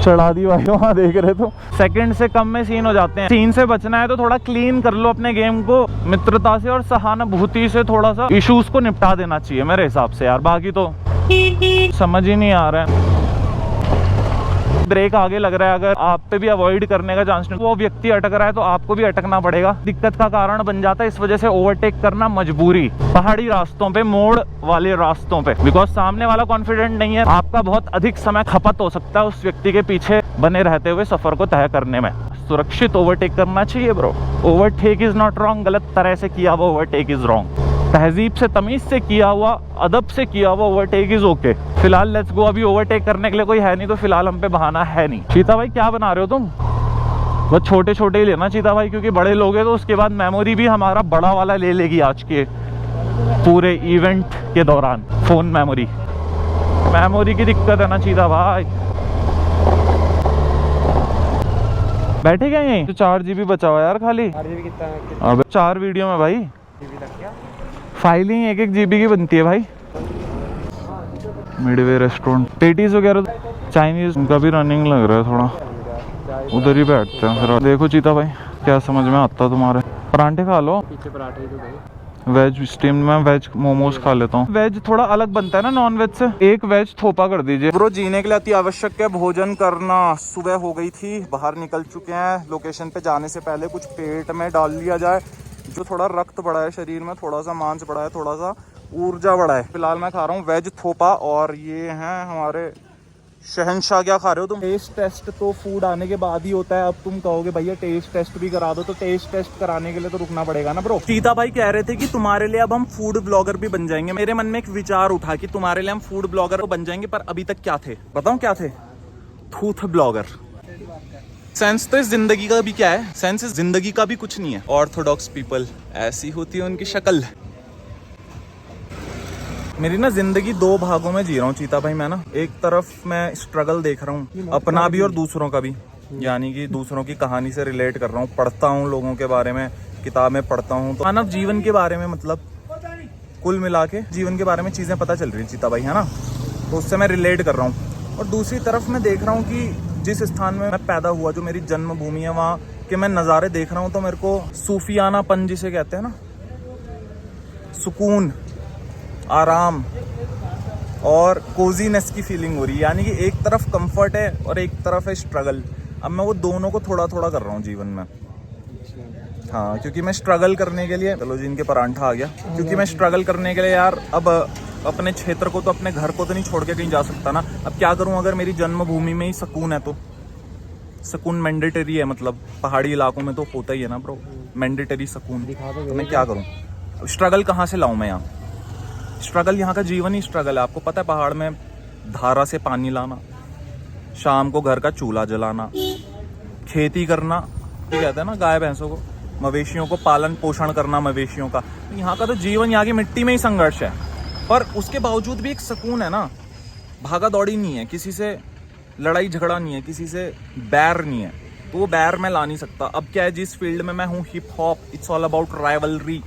चढ़ा दी भाई, वहाँ देख रहे तो सेकंड से कम में सीन हो जाते हैं। सीन से बचना है तो थोड़ा क्लीन कर लो अपने गेम को, मित्रता से और सहानुभूति से थोड़ा सा इश्यूज को निपटा देना चाहिए मेरे हिसाब से यार। बाकी तो समझ ही नहीं आ रहा है। ब्रेक आगे लग रहा है, अगर आप पे भी अवॉइड करने का चांस नहीं, वो व्यक्ति अटक रहा है तो आपको भी अटकना पड़ेगा। दिक्कत का कारण बन जाता है, इस वजह से ओवरटेक करना मजबूरी पहाड़ी रास्तों पे, मोड़ वाले रास्तों पे, बिकॉज सामने वाला कॉन्फिडेंट नहीं है। आपका बहुत अधिक समय खपत हो सकता है उस व्यक्ति के पीछे बने रहते हुए सफर को तय करने में। सुरक्षित ओवरटेक करना चाहिए bro. Overtake is not wrong, गलत तरह से किया हुआ ओवरटेक इज रॉन्ग। तहजीब से, तमीज से किया हुआ, अदब से किया हुआ ओवरटेक इज ओके। फिलहाल लेट्स गो। अभी ओवरटेक करने के लिए कोई है नहीं तो फिलहाल हम पे बहाना है नहीं। चीता भाई क्या बना रहे हो तुम? वो छोटे छोटे ही लेना चीता भाई, क्योंकि बड़े लोगे तो उसके बाद मेमोरी भी हमारा बड़ा वाला ले लेगी आज के पूरे इवेंट के दौरान। फोन मेमोरी की दिक्कत है ना चीता भाई। बैठे क्या यहीं? तो 4 GB बचा हुआ यार खाली। 4 GB कितना? अब 4 वीडियो में भाई फाइलिंग 1-1 GB की बनती है भाई। मिडवे रेस्टोरेंट, पेटीज वगैरह चाइनीज उनका भी रनिंग लग रहा है थोड़ा, उधर ही बैठते हैं फिर। देखो चीता भाई क्या समझ में आता तुम्हारे। परांठे खा लो, पीछे पराठे तो भाई। वेज स्टीम में वेज मोमोज खा लेता हूँ। वेज थोड़ा अलग बनता है ना नॉन वेज से। एक वेज थोपा कर दीजिए ब्रो। जीने के लिए अति आवश्यक है भोजन करना। सुबह हो गई थी, बाहर निकल चुके हैं। लोकेशन पे जाने से पहले कुछ पेट में डाल लिया जाए, जो थोड़ा रक्त बढ़ा है शरीर में, थोड़ा सा मांस बढ़ा है, थोड़ा सा ऊर्जा बढ़ा है। फिलहाल मैं खा रहा हूँ वेज थोपा, और ये हैं हमारे शहंशाह। क्या खा रहे हो तुम? टेस्ट टेस्ट तो फूड आने के बाद ही होता है। अब तुम कहोगे भैया टेस्ट टेस्ट भी करा दो, तो टेस्ट टेस्ट कराने के लिए तो रुकना पड़ेगा ना ब्रो। चीता भाई कह रहे थे कि तुम्हारे लिए अब हम फूड ब्लॉगर भी बन जाएंगे। मेरे मन में एक विचार उठा कि तुम्हारे लिए हम फूड ब्लॉगर तो बन जाएंगे, पर अभी तक क्या थे बताऊं? क्या थे? थूथ ब्लॉगर। सेंस तो इस जिंदगी का भी क्या है? सेंस इस जिंदगी का भी कुछ नहीं है। ऑर्थोडॉक्स पीपल, ऐसी होती है उनकी शक्ल। मेरी ना जिंदगी 2 भागों में जी रहा हूँ चीता भाई मैं ना। एक तरफ मैं स्ट्रगल देख रहा हूँ अपना भी और दूसरों का भी, यानी कि दूसरों की कहानी से रिलेट कर रहा हूँ। पढ़ता हूँ लोगों के बारे में, किताबें पढ़ता हूँ, तो मानव जीवन के बारे में, मतलब कुल मिला के जीवन के बारे में चीजें पता चल रही है चीता भाई, है ना। तो उससे मैं रिलेट कर रहा हूँ। और दूसरी तरफ मैं देख रहा हूँ कि जिस स्थान में मैं पैदा हुआ, जो मेरी जन्मभूमि है, वहाँ के मैं नज़ारे देख रहा हूँ, तो मेरे को सूफियानापन जिसे कहते हैं ना, सुकून, आराम और कोजीनेस की फीलिंग हो रही है। यानी कि एक तरफ कंफर्ट है और एक तरफ है स्ट्रगल। अब मैं वो दोनों को थोड़ा थोड़ा कर रहा हूँ जीवन में। हाँ, क्योंकि मैं स्ट्रगल करने के लिए, चलो जी इनके परांठा आ गया, क्योंकि मैं स्ट्रगल करने के लिए यार अब अपने क्षेत्र को तो, अपने घर को तो नहीं छोड़ के कहीं जा सकता ना। अब क्या करूं? अगर मेरी जन्मभूमि में ही सुकून है तो सुकून मैंडेटरी है, मतलब पहाड़ी इलाकों में तो होता ही है ना ब्रो, मैंडेटरी सुकून। तो मैं क्या करूं? स्ट्रगल कहाँ से लाऊं मैं यहाँ? स्ट्रगल, यहाँ का जीवन ही स्ट्रगल है। आपको पता है पहाड़ में धारा से पानी लाना, शाम को घर का चूल्हा जलाना, खेती करना, ठीक कहते हैं ना, गाय भैंसों को, मवेशियों को पालन पोषण करना मवेशियों का। यहाँ का तो जीवन, यहाँ की मिट्टी में ही संघर्ष है। पर उसके बावजूद भी एक सुकून है ना, भागा दौड़ी नहीं है, किसी से लड़ाई झगड़ा नहीं है, किसी से बैर नहीं है। तो वो बैर मैं ला नहीं सकता। अब क्या है, जिस फील्ड में मैं हूँ, hip hop, it's all about rivalry.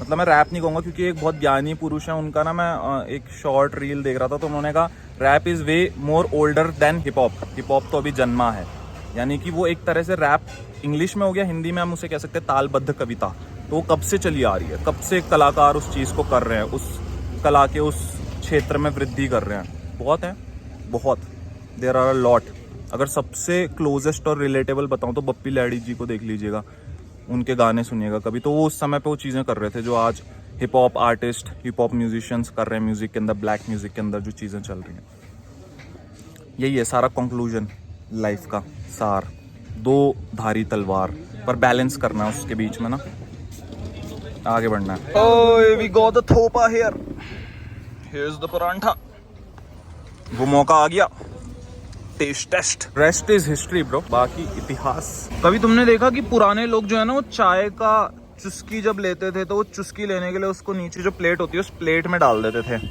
मतलब मैं रैप नहीं कहूँगा, क्योंकि एक बहुत ज्ञानी पुरुष है, उनका ना मैं एक शॉर्ट रील देख रहा था, तो उन्होंने कहा rap is way more older than hip hop. Hip hop तो अभी जन्मा है, यानी कि वो एक तरह से रैप इंग्लिश में हो गया, हिंदी में हम उसे कह सकते हैं तालबद्ध कविता। तो वो कब से चली आ रही है, कब से कलाकार उस चीज़ को कर रहे हैं, उस कला के उस क्षेत्र में वृद्धि कर रहे हैं। बहुत है, बहुत, देयर आर अ लॉट। अगर सबसे क्लोजेस्ट और रिलेटेबल बताऊं तो बप्पी लैडी जी को देख लीजिएगा, उनके गाने सुनिएगा कभी, तो वो उस समय पे वो चीज़ें कर रहे थे जो आज hip hop artist, hip hop musicians कर रहे हैं। म्यूजिक के अंदर, ब्लैक म्यूजिक के अंदर जो चीज़ें चल रही हैं, यही है सारा कंक्लूजन लाइफ का सार। 2 धारी तलवार पर बैलेंस करना है उसके बीच में ना, आगे बढ़ना है। ओए वी गॉट द थोपा here, here is the paratha. वो मौका आ गया, taste taste. Rest is history bro, बाकी इतिहास। कभी तुमने देखा कि पुराने लोग जो है ना, वो चाय का चुस्की जब लेते थे, तो वो चुस्की लेने के लिए उसको नीचे जो प्लेट होती है उस प्लेट में डाल देते थे।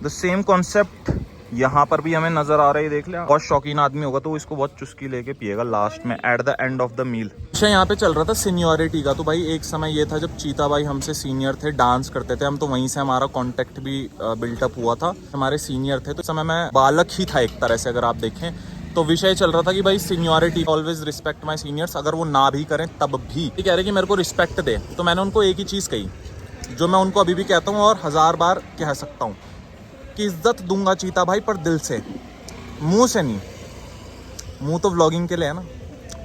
द सेम कॉन्सेप्ट यहाँ पर भी हमें नजर आ रहा है। देख लिया, बहुत शौकीन आदमी होगा तो वो इसको बहुत चुस्की लेके पिएगा लास्ट में, at the end of the meal. अच्छा, यहाँ पे चल रहा था सीनियरिटी का। तो भाई एक समय ये था जब चीता भाई हमसे सीनियर थे, डांस करते थे हम, तो वहीं से हमारा कांटेक्ट भी बिल्टअप हुआ था। हमारे सीनियर थे, तो समय मैं बालक ही था एक तरह से, अगर आप देखें तो विषय चल रहा था कि भाई seniority, always respect my seniors, अगर वो ना भी करें तब भी ये कह रहे कि मेरे को रिस्पेक्ट दे। तो मैंने उनको एक ही चीज़ कही जो मैं उनको अभी भी कहता हूँ और 1000 बार कह सकता हूँ कि इज्जत दूंगा चीता भाई, पर दिल से, मुंह से नहीं। मुंह तो व्लॉगिंग के लिए है ना,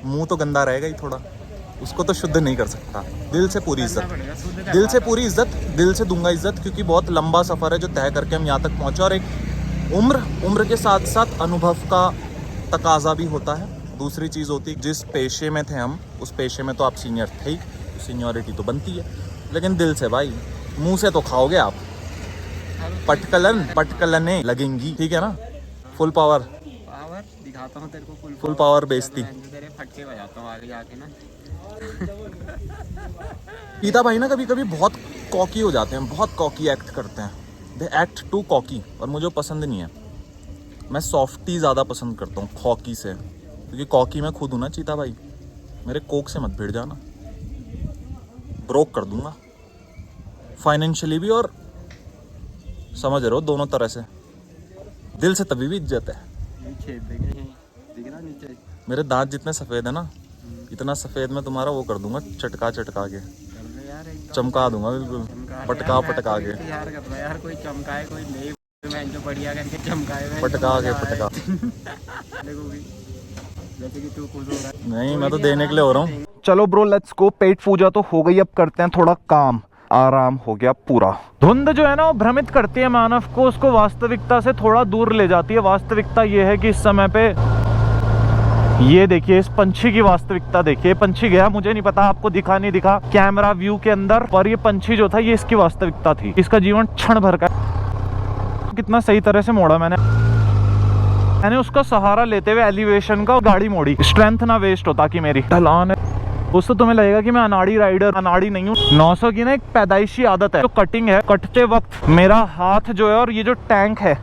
मुंह तो गंदा रहेगा ही थोड़ा, उसको तो शुद्ध नहीं कर सकता। दिल से पूरी इज्जत, दिल से पूरी इज्जत, दिल से दूंगा इज्जत, क्योंकि बहुत लंबा सफ़र है जो तय करके हम यहाँ तक पहुँचे। और एक उम्र के साथ साथ अनुभव का तकाजा भी होता है। दूसरी चीज़ होती है, जिस पेशे में थे हम, उस पेशे में तो आप सीनियर थे ही, तो सीनियरिटी तो बनती है। लेकिन दिल से भाई, मुंह से तो खाओगे आप, पटकलने लगेंगी, ठीक है ना। फुल पावर दिखाता हूँ तेरे को, फुल पावर बेइज्जती। तेरे फटके बजाता हूँ आगे जाके ना। पीता भाई ना कभी कभी बहुत कॉकी हो जाते हैं, बहुत कॉकी एक्ट करते हैं, दे एक्ट टू कॉकी, और मुझे पसंद नहीं है। मैं सॉफ्टी ज़्यादा पसंद करता हूँ कॉकी से, क्योंकि कॉकी मैं खुद हूँ ना चीता भाई। मेरे कोक से मत भिड़ जाना, ब्रोक कर दूंगा फाइनेंशियली भी, और समझ रहे हो, दोनों तरह से। दिल से तभी भी इज्जत है। मेरे दांत जितने सफ़ेद है ना, इतना सफ़ेद मैं तुम्हारा वो कर दूंगा, चटका के चमका दूंगा, बिल्कुल पटका के यार कोई चमकाए, कोई नहीं, मैं जो बढ़िया करके चमकाए, पटका जैसे कि तू खुद हो रहा है। नहीं, मैं तो देने के लिए हो रहा हूँ। चलो ब्रो, लेट्स गो। पेट पूजा तो हो गई, अब करते हैं थोड़ा काम। आराम हो गया पूरा। धुंध जो है ना, वो भ्रमित करती है मानव को, उसको वास्तविकता से थोड़ा दूर ले जाती है। वास्तविकता ये है कि इस समय पे, ये देखिए इस पंछी की वास्तविकता देखिए। पंछी गया, मुझे नहीं पता आपको दिखा नहीं दिखा कैमरा व्यू के अंदर, पर ये पंछी जो था, ये इसकी वास्तविकता थी। इसका जीवन क्षण भर का। कितना सही तरह से मोड़ा मैंने उसका सहारा लेते हुए एलिवेशन का गाड़ी मोड़ी, स्ट्रेंथ ना वेस्ट हो, ताकि मेरी ढलान है। उससे तुम्हें लगेगा कि मैं अनाड़ी राइडर, अनाड़ी नहीं हूँ। 900 की ना एक पैदाइशी आदत है, जो कटिंग है, कटते वक्त मेरा हाथ जो है और ये जो टैंक है,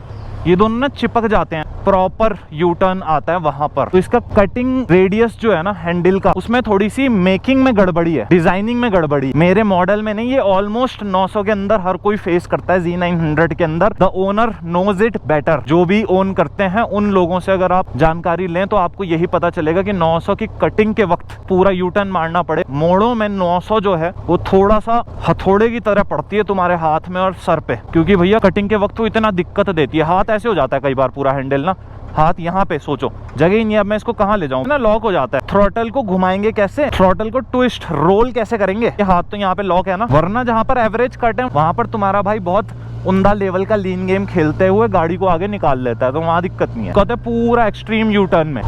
ये दोनों ना चिपक जाते हैं। प्रॉपर यू टर्न आता है वहां पर, तो इसका कटिंग रेडियस जो है ना हैंडल का, उसमें थोड़ी सी मेकिंग में गड़बड़ी है, डिजाइनिंग में गड़बड़ी। मेरे मॉडल में नहीं, ये ऑलमोस्ट 900 के अंदर हर कोई फेस करता है। Z900 के अंदर the owner knows it better. जो भी ओन करते हैं उन लोगों से अगर आप जानकारी लें तो आपको यही पता चलेगा कि 900 की कटिंग के वक्त पूरा यू टर्न मारना पड़े। मोड़ों में 900 जो है वो थोड़ा सा हथौड़े की तरह पड़ती है तुम्हारे हाथ में और सर पे, क्योंकि भैया कटिंग के वक्त वो इतना दिक्कत देती है। हाथ ऐसे हो जाता है कई बार, पूरा हैंडल ना, हाथ यहाँ पे, सोचो जगह ही नहीं, अब मैं इसको कहाँ ले जाऊँ ना, लॉक हो जाता है। थ्रॉटल को घुमाएंगे कैसे, थ्रॉटल को ट्विस्ट रोल कैसे करेंगे, ये हाथ तो यहाँ पे लॉक है ना। वरना जहाँ पर एवरेज कट है वहां पर तुम्हारा भाई बहुत उमदा लेवल का लीन गेम खेलते हुए गाड़ी को आगे निकाल लेता है, तो वहां दिक्कत नहीं है। कहते पूरा एक्सट्रीम यू टर्न में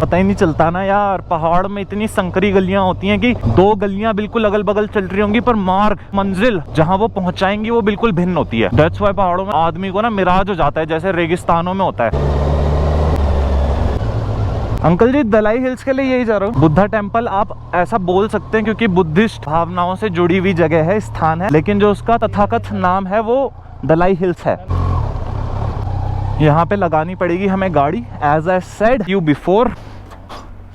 पता ही नहीं चलता ना यार। पहाड़ में इतनी संकरी गलियां होती हैं कि 2 गलियां बिल्कुल अगल बगल चल रही होंगी, पर मार्ग, मंजिल जहां वो पहुंचाएंगी वो बिल्कुल भिन्न होती है। दैट्स व्हाई पहाड़ों में आदमी को ना मिराज हो जाता है, जैसे रेगिस्तानों में होता है। अंकल जी, दलाई हिल्स के लिए यही जा रहा हूँ। बुद्धा टेम्पल आप ऐसा बोल सकते हैं क्योंकि बुद्धिस्ट भावनाओं से जुड़ी हुई जगह है, स्थान है, लेकिन जो उसका तथाकथ नाम है वो दलाई हिल्स है। यहाँ पे लगानी पड़ेगी हमें गाड़ी, as I said you before.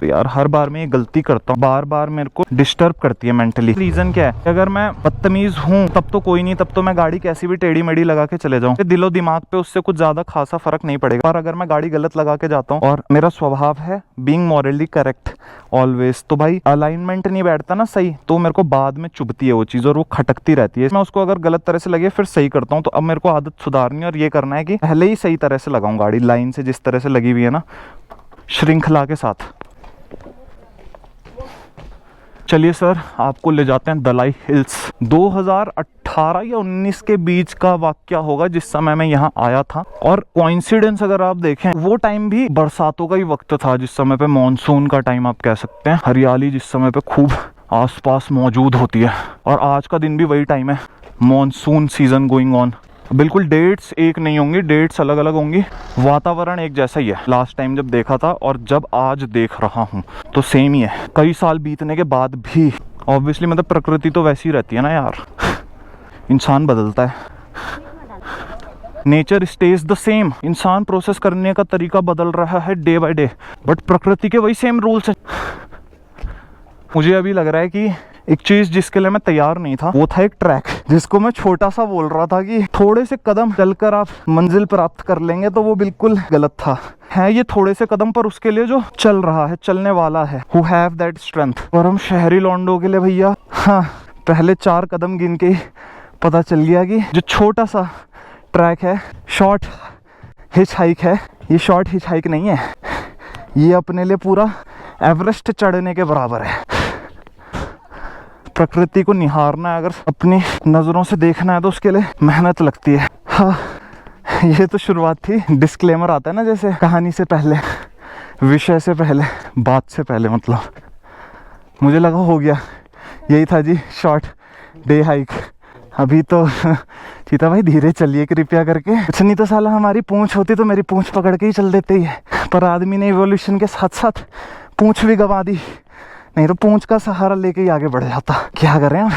तो यार हर बार मैं ये गलती करता हूँ, बार बार मेरे को डिस्टर्ब करती है मेंटली। रीजन क्या है, अगर मैं बदतमीज हूँ तब तो कोई नहीं, तब तो मैं गाड़ी कैसी भी टेढ़ी मेढ़ी लगा के चले जाऊँ, दिलो दिमाग पे उससे कुछ ज्यादा खासा फर्क नहीं पड़ेगा। पर अगर मैं गाड़ी गलत लगा के जाता हूँ, और मेरा स्वभाव है बीइंग मॉरली करेक्ट ऑलवेज, तो भाई अलाइनमेंट नहीं बैठता ना सही, तो मेरे को बाद में चुभती है वो चीज और वो खटकती रहती है। मैं उसको अगर गलत तरह से लगे फिर सही करता हूँ। तो अब मेरे को आदत सुधारनी और ये करना है कि पहले ही सही तरह से लगाऊं गाड़ी, लाइन से जिस तरह से लगी हुई है ना, श्रृंखला के साथ। चलिए सर, आपको ले जाते हैं दलाई हिल्स। 2018 या 19 के बीच का वाकया होगा जिस समय मैं यहाँ आया था। और कोइंसिडेंस अगर आप देखें, वो टाइम भी बरसातों का ही वक्त था, जिस समय पे मॉनसून का टाइम आप कह सकते हैं। हरियाली जिस समय पे खूब आसपास मौजूद होती है, और आज का दिन भी वही टाइम है, मॉनसून सीजन गोइंग ऑन। बिल्कुल डेट्स एक नहीं होंगी, डेट्स अलग अलग होंगी, वातावरण एक जैसा ही है। लास्ट टाइम जब देखा था और जब आज देख रहा हूँ तो सेम ही है। कई साल बीतने के बाद भी ऑब्वियसली, मतलब प्रकृति तो वैसी रहती है ना यार, इंसान बदलता है, नेचर स्टेज द सेम। इंसान प्रोसेस करने का तरीका बदल रहा है डे बाय डे, बट प्रकृति के वही सेम रूल्स हैं। मुझे अभी लग रहा है कि एक चीज जिसके लिए मैं तैयार नहीं था वो था एक ट्रैक, जिसको मैं छोटा सा बोल रहा था कि थोड़े से कदम चलकर आप मंजिल प्राप्त कर लेंगे, तो वो बिल्कुल गलत था। है ये थोड़े से कदम, पर उसके लिए जो चल रहा है, चलने वाला है, who have that strength। और हम शहरी लौंडों के लिए भैया, हाँ, पहले 4 कदम गिन के पता चल गया कि जो छोटा सा ट्रैक है, शॉर्ट हिच हाइक है, ये शॉर्ट हिच हाइक नहीं है, ये अपने लिए पूरा एवरेस्ट चढ़ने के बराबर है। प्रकृति को निहारना है, अगर अपनी नज़रों से देखना है, तो उसके लिए मेहनत लगती है। हाँ, ये तो शुरुआत थी। डिस्क्लेमर आता है ना, जैसे कहानी से पहले, विषय से पहले, बात से पहले, मतलब मुझे लगा हो गया, यही था जी शॉर्ट डे हाइक। अभी तो चीता भाई धीरे चलिए कृपया करके, कुछ नहीं तो साला हमारी पूंछ होती तो मेरी पूंछ पकड़ के ही चल देते ही है, पर आदमी ने इवोल्यूशन के साथ साथ पूंछ भी गवा दी, नहीं तो पूंछ का सहारा लेके ही आगे बढ़ जाता। क्या करें हम,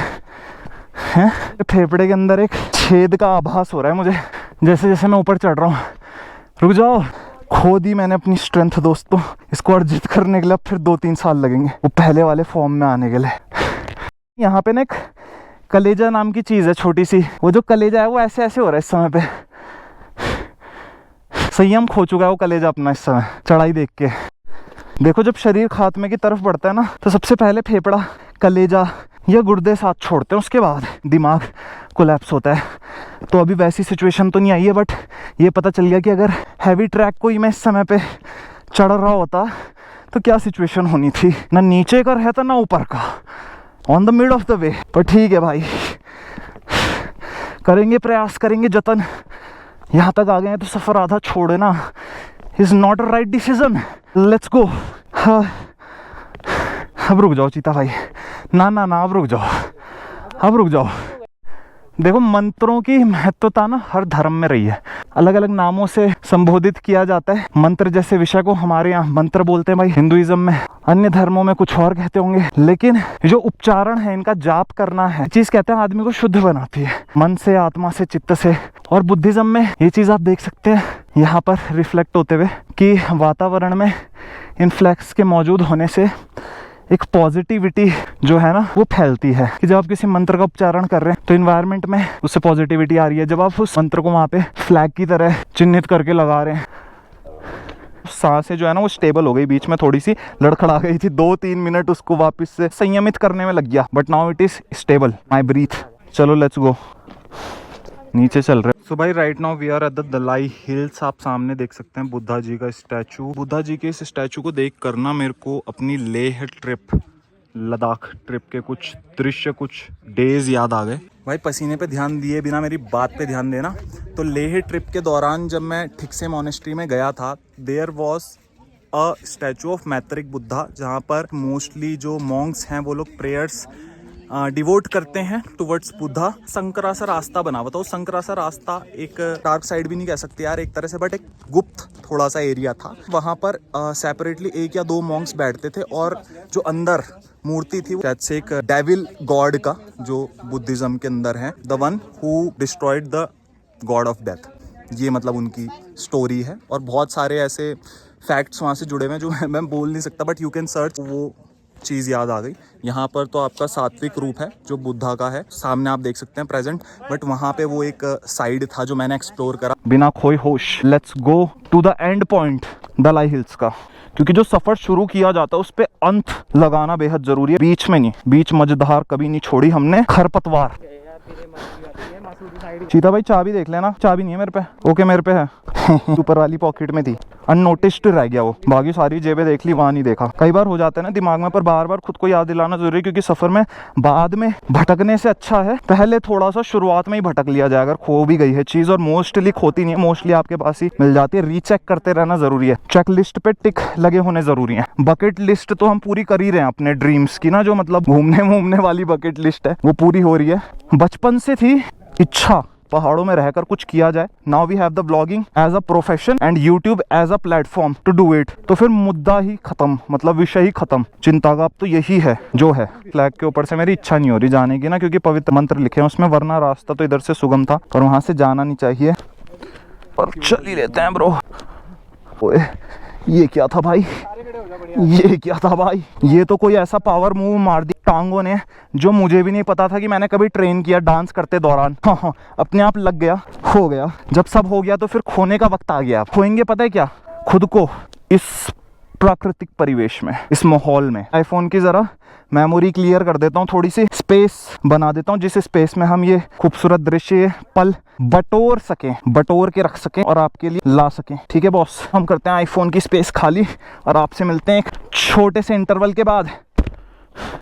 हैं? फेफड़े के अंदर एक छेद का आभास हो रहा है मुझे, जैसे जैसे मैं ऊपर चढ़ रहा हूँ। रुक जाओ, खो दी मैंने अपनी स्ट्रेंथ दोस्तों। इसको अर्जित करने के लिए अब फिर 2-3 साल लगेंगे वो पहले वाले फॉर्म में आने के लिए। यहाँ पे ना एक कलेजा नाम की चीज़ है, छोटी सी, वो जो कलेजा है वो ऐसे ऐसे हो रहा है इस समय पे। संयम खो चुका है वो कलेजा अपना इस समय चढ़ाई देख के। देखो, जब शरीर खात्मे की तरफ बढ़ता है ना, तो सबसे पहले फेफड़ा, कलेजा या गुर्दे साथ छोड़ते हैं, उसके बाद दिमाग कोलैप्स होता है। तो अभी वैसी सिचुएशन तो नहीं आई है, बट ये पता चल गया कि अगर हैवी ट्रैक को ही मैं इस समय पे चढ़ रहा होता तो क्या सिचुएशन होनी थी। ना नीचे का रहता ना ऊपर का, on the mid of the way. पर ठीक है भाई, करेंगे प्रयास, करेंगे जतन। यहाँ तक आ गए हैं तो सफ़र आधा छोड़ना is not a right decision. Let's go. हाँ, अब रुक जाओ चीता भाई, ना ना ना, अब रुक जाओ, अब रुक जाओ। देखो, मंत्रों की महत्वता ना हर धर्म में रही है, अलग अलग नामों से संबोधित किया जाता है। मंत्र जैसे विषय को हमारे यहाँ मंत्र बोलते हैं भाई, हिंदुइज्म में, अन्य धर्मों में कुछ और कहते होंगे, लेकिन जो उच्चारण है, इनका जाप करना है, चीज कहते हैं आदमी को शुद्ध बनाती है, मन से, आत्मा से, चित्त से। और बुद्धिज्म में ये चीज आप देख सकते हैं यहाँ पर रिफ्लेक्ट होते हुए कि वातावरण में इन्फ्लैक्स के मौजूद होने से एक पॉजिटिविटी जो है ना वो फैलती है, कि जब आप किसी मंत्र का उच्चारण कर रहे हैं तो इन्वायरमेंट में उससे पॉजिटिविटी आ रही है। जब आप उस मंत्र को वहाँ पे फ्लैग की तरह चिन्हित करके लगा रहे हैं, सांसें जो है ना वो स्टेबल हो गई, बीच में थोड़ी सी लड़खड़ा गई थी, 2-3 मिनट उसको वापस से संयमित करने में लग गया, but now it is stable, my breath. चलो लेट्स गो, नीचे चल रहे। सो भाई, right now we are at the Dalai Hills. आप सामने देख सकते हैं बुद्धा जी का स्टैचू। बुद्धा जी के इस स्टैचू को देख कर ना मेरे को अपनी लेह ट्रिप, लद्दाख ट्रिप के कुछ दृश्य, कुछ डेज याद आ गए। भाई, पसीने पे ध्यान दिए बिना मेरी बात पे ध्यान देना। तो लेह ट्रिप के दौरान जब मैं ठिकसे मोनेस्ट्री में गया था, there was a statue of Maitreya Buddha, जहाँ पर मोस्टली जो मॉन्क्स हैं वो लोग प्रेयर्स डिवोट करते हैं टुवर्ड्स बुद्धा। संकरा सा रास्ता बना हुआ था। वो संकरा सा रास्ता एक डार्क साइड भी नहीं कह सकते यार एक तरह से, बट एक गुप्त थोड़ा सा एरिया था। वहाँ पर सेपरेटली 1 या 2 मॉन्क्स बैठते थे, और जो अंदर मूर्ति थी शायद से एक डेविल गॉड का, जो बुद्धिज्म के अंदर है, the one who destroyed the God of death. ये मतलब उनकी स्टोरी है, और बहुत सारे ऐसे फैक्ट्स वहाँ से जुड़े हुए हैं जो मैं बोल नहीं सकता, बट यू कैन सर्च। वो चीज़ याद आ गई। यहाँ पर तो आपका सात्विक रूप है जो बुद्धा का है, सामने आप देख सकते हैं प्रेजेंट, बट वहाँ पे वो एक साइड था जो मैंने एक्सप्लोर करा बिना खोए होश। Let's go to the end point Dalai hills का, क्योंकि जो सफर शुरू किया जाता है उस पे अंत लगाना बेहद जरूरी है, बीच में नहीं। बीच मझधार कभी नहीं छोड़ी हमने, खरपतवार। चीता भाई, चाबी देख लेना। चाबी नहीं है मेरे पे। ओके, मेरे पे है। ऊपर वाली पॉकेट में थी, अननोटिस्ड रह गया वो, बाकी सारी जेबें देख ली, वहां नहीं देखा। कई बार हो जाता है ना दिमाग में, पर बार बार खुद को याद दिलाना जरूरी है, क्योंकि सफर में बाद में भटकने से अच्छा है पहले थोड़ा सा शुरुआत में ही भटक लिया जाए। अगर खो भी गई है चीज, और मोस्टली खोती नहीं है, मोस्टली आपके पास ही मिल जाती है, रीचेक करते रहना जरूरी है। चेक लिस्ट पे टिक लगे होने जरूरी है। बकेट लिस्ट तो हम पूरी कर ही रहे हैं अपने ड्रीम्स की ना, जो मतलब घूमने वाली बकेट लिस्ट है वो पूरी हो रही है। बचपन से थी इच्छा पहाड़ों में रहकर कुछ किया जाए। Now we have the blogging as a profession and YouTube as a platform to do it. तो फिर मुद्दा ही खत्म, मतलब विषय ही खत्म। चिंता का अब तो यही है जो है। फ्लैग के ऊपर से मेरी इच्छा नहीं हो रही जाने की ना, क्योंकि पवित्र मंत्र लिखे हैं उसमें, वरना रास्ता तो इधर से सुगम था, पर वहां से जाना नहीं चाहिए, पर चल ही लेते हैं ब्रो। ओए, ये क्या था भाई? ये क्या था भाई, ये तो कोई ऐसा पावर मूव मार दिया टांगों ने जो मुझे भी नहीं पता था कि मैंने कभी ट्रेन किया डांस करते दौरान। हाँ, अपने आप लग गया, हो गया। जब सब हो गया तो फिर खोने का वक्त आ गया। खोएंगे पता है क्या, खुद को इस प्राकृतिक परिवेश में, इस माहौल में। आईफोन की जरा मेमोरी क्लियर कर देता हूँ, थोड़ी सी स्पेस बना देता हूँ जिस स्पेस में हम ये खूबसूरत दृश्य, ये पल बटोर सकें, बटोर के रख सकें और आपके लिए ला सकें। ठीक है बॉस, हम करते हैं आईफोन की स्पेस खाली और आपसे मिलते हैं एक छोटे से इंटरवल के बाद।